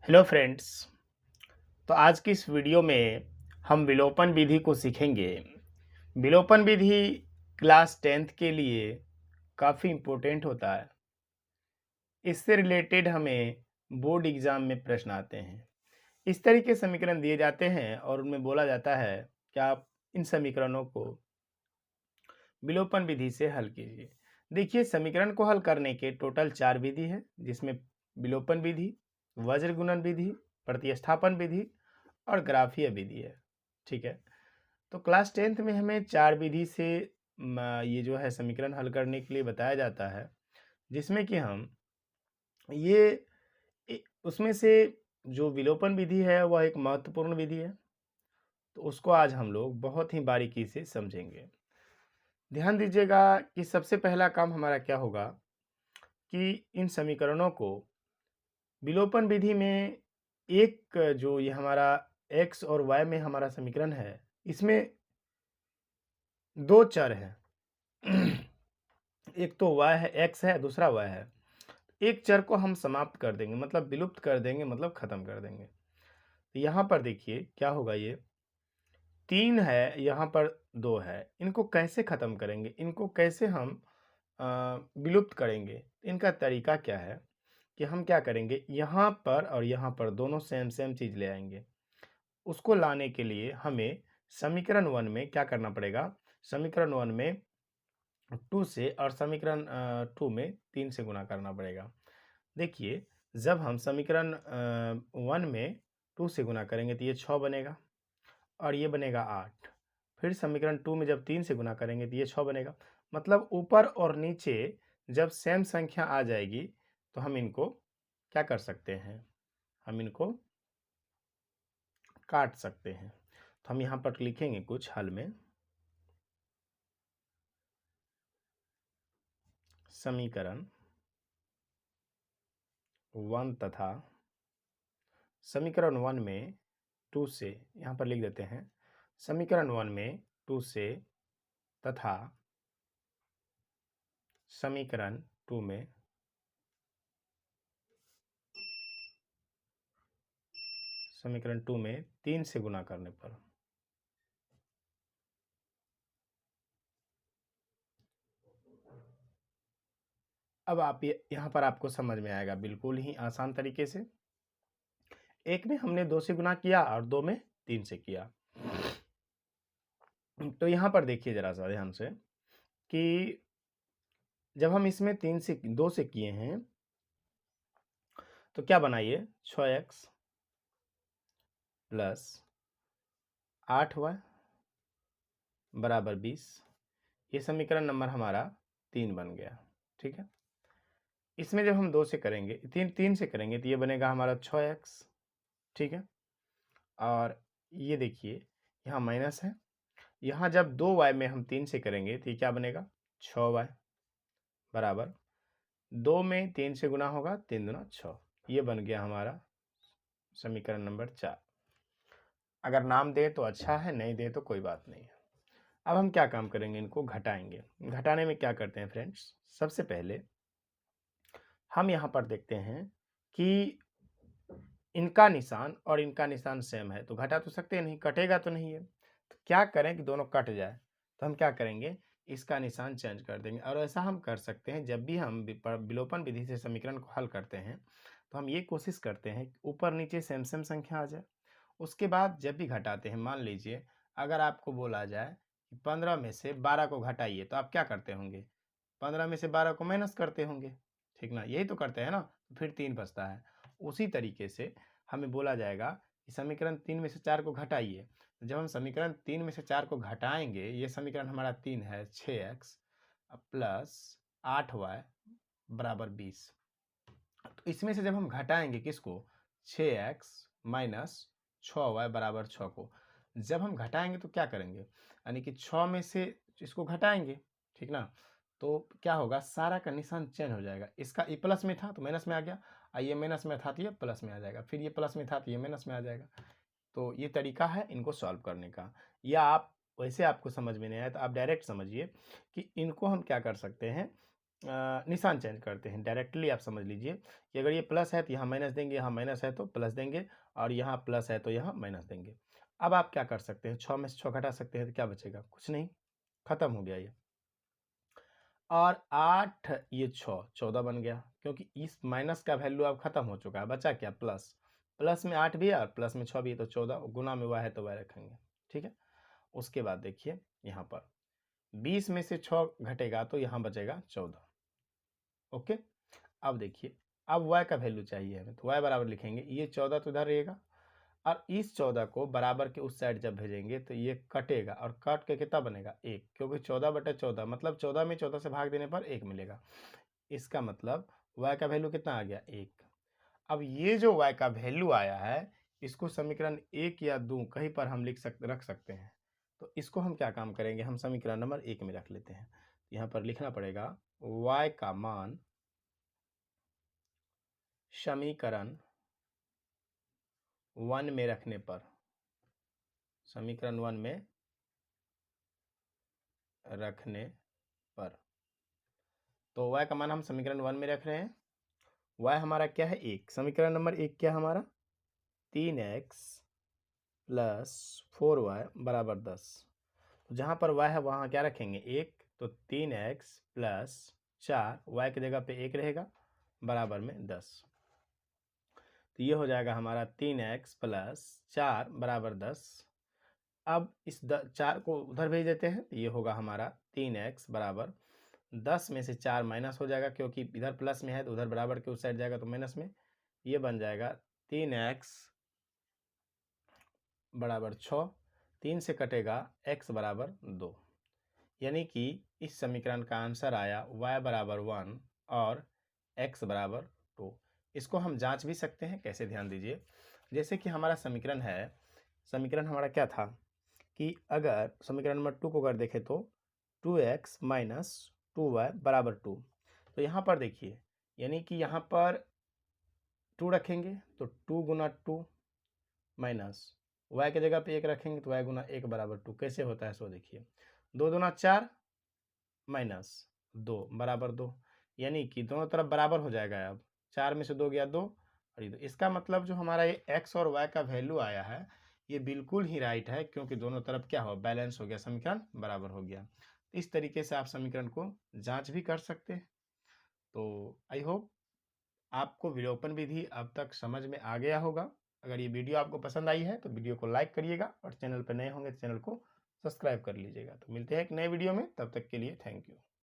Hello friends. तो आज की इस वीडियो में हम विलोपन विधि को सीखेंगे। विलोपन विधि क्लास 10th के लिए काफ़ी इम्पोर्टेंट होता है। इससे रिलेटेड हमें बोर्ड एग्ज़ाम में प्रश्न आते हैं। इस तरह के समीकरण दिए जाते हैं और उनमें बोला जाता है कि आप इन समीकरणों को विलोपन विधि से हल कीजिए। देखिए, समीकरण को हल करने के टोटल 4 विधि है, जिसमें विलोपन विधि, वज्र गुणन विधि, प्रतिस्थापन विधि और ग्राफीय विधि है। ठीक है। तो क्लास 10th में हमें 4 विधि से ये जो है समीकरण हल करने के लिए बताया जाता है, जिसमें कि हम ये उसमें से जो विलोपन विधि है वह एक महत्वपूर्ण विधि है। तो उसको आज हम लोग बहुत ही बारीकी से समझेंगे। ध्यान दीजिएगा कि सबसे पहला काम हमारा क्या होगा कि इन समीकरणों को विलोपन विधि में एक जो ये हमारा x और y में हमारा समीकरण है, इसमें 2 चर हैं। एक तो y है, x है, दूसरा y है। एक चर को हम समाप्त कर देंगे, मतलब विलुप्त कर देंगे, मतलब खत्म कर देंगे। तो यहाँ पर देखिए क्या होगा, ये 3 है, यहाँ पर 2 है। इनको कैसे खत्म करेंगे, इनको कैसे हम विलुप्त करेंगे? इनका तरीका क्या है कि हम क्या करेंगे, यहाँ पर और यहाँ पर दोनों सेम सेम चीज़ ले आएंगे। उसको लाने के लिए हमें समीकरण 1 में क्या करना पड़ेगा, समीकरण 1 में 2 से और समीकरण 2 में 3 से गुणा करना पड़ेगा। देखिए, जब हम समीकरण 1 में 2 से गुणा करेंगे तो ये 6 बनेगा और ये बनेगा 8। फिर समीकरण 2 में जब 3 से गुणा करेंगे तो ये 6 बनेगा। मतलब ऊपर और नीचे जब सेम संख्या आ जाएगी तो हम इनको क्या कर सकते हैं, हम इनको काट सकते हैं। तो हम यहाँ पर लिखेंगे कुछ हल में, समीकरण 1 तथा समीकरण 1 में 2 से, यहाँ पर लिख देते हैं समीकरण 1 में 2 से तथा समीकरण 2 में समीकरण 2 में 3 से गुणा करने पर अब आप यहाँ पर आपको समझ में आएगा बिल्कुल ही आसान तरीके से। एक में हमने 2 से गुणा किया और 2 में 3 से किया। तो यहाँ पर देखिए जरा सा ध्यान से कि जब हम इसमें 3 से 2 से किए हैं तो क्या बनाइए, 6x प्लस 8y बराबर 20। ये समीकरण नंबर हमारा 3 बन गया। ठीक है। इसमें जब हम 2 से करेंगे, 3 से करेंगे तो ये बनेगा हमारा 6x। ठीक है। और ये देखिए यहाँ माइनस है, यहाँ जब 2y में हम 3 से करेंगे तो ये क्या बनेगा, 6y बराबर 2 में 3 से गुना होगा, 3 दूना 6। ये बन गया हमारा समीकरण नंबर 4। अगर नाम दे तो अच्छा है, नहीं दे तो कोई बात नहीं है। अब हम क्या काम करेंगे, इनको घटाएंगे। घटाने में क्या करते हैं फ्रेंड्स, सबसे पहले हम यहाँ पर देखते हैं कि इनका निशान और इनका निशान सेम है, तो घटा तो सकते नहीं, कटेगा तो नहीं है। तो क्या करें कि दोनों कट जाए, तो हम क्या करेंगे, इसका निशान चेंज कर देंगे। और ऐसा हम कर सकते हैं जब भी हम विलोपन विधि से समीकरण को हल करते हैं तो हम ये कोशिश करते हैं कि ऊपर नीचे सेम सेम संख्या आ जाए। उसके बाद जब भी घटाते हैं, मान लीजिए अगर आपको बोला जाए कि 15 में से 12 को घटाइए, तो आप क्या करते होंगे, 15 में से 12 को माइनस करते होंगे। ठीक ना, यही तो करते हैं ना, तो फिर 3 बचता है। उसी तरीके से हमें बोला जाएगा कि समीकरण 3 में से 4 को घटाइए। तो जब हम समीकरण 3 में से 4 को घटाएंगे, ये समीकरण हमारा 3 है, 6x प्लस 8y बराबर 20। तो इसमें से जब हम घटाएंगे किसको, 6x माइनस 6y बराबर 6 को, जब हम घटाएंगे तो क्या करेंगे, यानी कि 6 में से इसको घटाएंगे। ठीक ना, तो क्या होगा, सारा का निशान चेंज हो जाएगा। इसका ये प्लस में था तो माइनस में आ गया, और ये माइनस में था तो ये प्लस में आ जाएगा, फिर ये प्लस में था तो ये माइनस में आ जाएगा। तो ये तरीका है इनको सॉल्व करने का। या आप वैसे आपको समझ में नहीं आया तो आप डायरेक्ट समझिए कि इनको हम क्या कर सकते हैं निशान चेंज करते हैं। डायरेक्टली आप समझ लीजिए कि अगर ये प्लस है तो यहाँ माइनस देंगे, यहाँ माइनस है तो प्लस देंगे, और यहाँ प्लस है तो यहाँ माइनस देंगे। अब आप क्या कर सकते हैं, 6 में से 6 घटा सकते हैं तो क्या बचेगा, कुछ नहीं, खत्म हो गया ये। और 8 ये 6 14 बन गया, क्योंकि इस माइनस का वैल्यू अब खत्म हो चुका है, बचा क्या, प्लस। प्लस में 8 भी है और प्लस में 6 भी है, तो 14, गुना में y है तो y रखेंगे, ठीक है। उसके बाद देखिए यहाँ पर 20 में से 6 घटेगा तो यहाँ बचेगा 14। ओके, अब देखिए, अब y का वैल्यू चाहिए हमें, तो y बराबर लिखेंगे, ये 14 तो इधर रहेगा, और इस 14 को बराबर के उस साइड जब भेजेंगे तो ये कटेगा, और कट के कितना बनेगा, 1, क्योंकि 14/14 मतलब 14 में 14 से भाग देने पर 1 मिलेगा। इसका मतलब y का वैल्यू कितना आ गया, 1। अब ये जो y का वैल्यू आया है, इसको समीकरण 1 या 2 कहीं पर हम रख सकते हैं। तो इसको हम क्या काम करेंगे, हम समीकरण नंबर 1 में रख लेते हैं। यहाँ पर लिखना पड़ेगा y का मान समीकरण 1 में रखने पर, समीकरण 1 में रखने पर, तो y का मान हम समीकरण 1 में रख रहे हैं। y हमारा क्या है, 1। समीकरण नंबर 1 क्या हमारा, 3x प्लस 4y बराबर 10। तो जहाँ पर y है वहाँ क्या रखेंगे, 1, तो 3x प्लस 4, y की जगह पे 1 रहेगा, बराबर में 10। तो ये हो जाएगा हमारा 3x प्लस 4 बराबर 10। अब इस 4 को उधर भेज देते हैं, तो ये होगा हमारा 3x बराबर 10 में से 4 माइनस हो जाएगा, क्योंकि इधर प्लस में है तो उधर बराबर के उस साइड जाएगा तो माइनस में, ये बन जाएगा 3x बराबर 6, 3 से कटेगा x बराबर 2, यानी कि इस समीकरण का आंसर आया y बराबर 1 और x बराबर 2। इसको हम जांच भी सकते हैं, कैसे, ध्यान दीजिए। जैसे कि हमारा समीकरण है, समीकरण हमारा क्या था कि अगर समीकरण नंबर 2 को अगर देखें तो 2x माइनस 2y बराबर 2। तो यहाँ पर देखिए, यानी कि यहाँ पर 2 रखेंगे तो 2 गुना 2 माइनस y की जगह पे 1 रखेंगे तो y गुना 1 बराबर 2। कैसे होता है सो देखिए, 2 दूना 4 माइनस 2 बराबर 2, यानी कि दोनों तरफ बराबर हो जाएगा। अब 4 में से 2 गया 2, और ये 2। इसका मतलब जो हमारा ये x और y का वैल्यू आया है, ये बिल्कुल ही राइट है, क्योंकि दोनों तरफ क्या हो, बैलेंस हो गया, समीकरण बराबर हो गया। इस तरीके से आप समीकरण को जांच भी कर सकते हैं। तो आई होप आपको विलोपन विधि अब तक समझ में आ गया होगा। अगर ये वीडियो आपको पसंद आई है तो वीडियो को लाइक करिएगा, और चैनल पर नए होंगे तो चैनल को सब्सक्राइब कर लीजिएगा। तो मिलते हैं एक नए वीडियो में, तब तक के लिए थैंक यू।